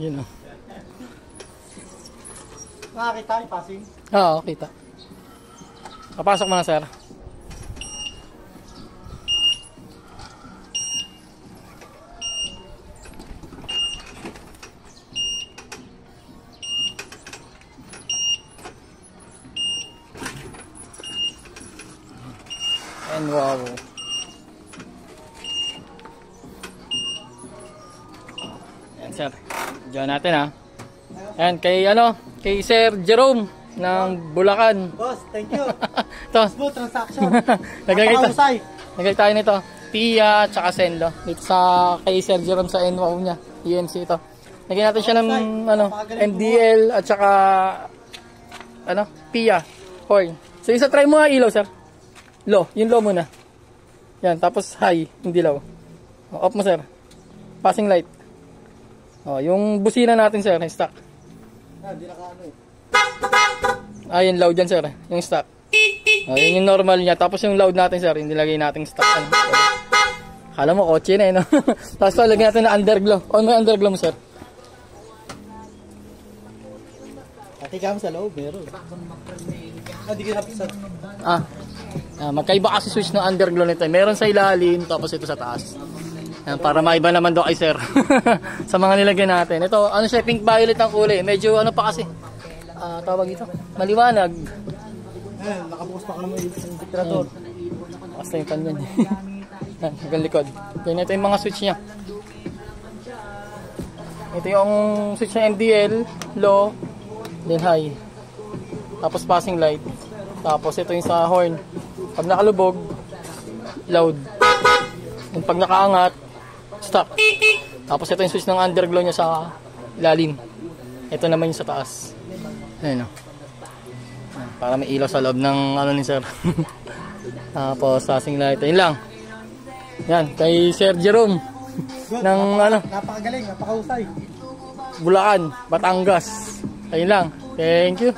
Yun o. Nakakita yung passing? Oo, kita. Papasok mo na, sir. And wow. Yan, sir. Diyan natin, ha. Yan, kay Sir Jerome ng Bulacan. Boss, thank you. Ito. Smooth transaction. Nagay tayo nito. Pia tsaka Sendo. Dito sa kay Sir Jerome sa NWOW niya. EMC ito. Nagay natin siya ng MDL at tsaka Pia horn. So isa try mo nga ilaw, sir. Low, yung low muna. Yan, tapos high, hindi low. Off mo, sir. Passing light. Yung busina natin, sir, yung stock. Hindi naka-ano eh. Yung loud dyan, sir, yung stock. Yun yung normal niya. Tapos yung loud natin, sir, hindi lagay natin stock. Kala mo, kotse na eh, no? Tapos lagyan natin na underglow. May underglow mo, sir. Pati ka sa loob, meron. Hindi ka napisan. Magkaiba kasi switch ng underglow nito. Meron sa ilalim, tapos ito sa taas. Para maiba naman daw kay sir. Sa mga nilagyan natin. Ito, siya, pink violet ang kulay. Medyo pa kasi. Tawag ito. Maliwanag. Nakabukas pa ka naman yung ventilador. Basta yung pan yan. Hanggang likod. Then ito yung mga switch niya. Ito yung switch ng MDL, low, then high. Tapos passing light. Tapos ito yung sa horn. Pag nakalubog, loud. And pag nakaangat, stop. Tapos ito yung switch ng underglow niya sa ilalim. Ito naman yung sa taas. Ayan o. Para may ilaw sa loob ng ni sir. Tapos passing light. Ayun lang. Yan, kay Sir Jerome. Ng Napakagaling, napakahusay. Bulacan, Batangas. Ayun lang. Thank you.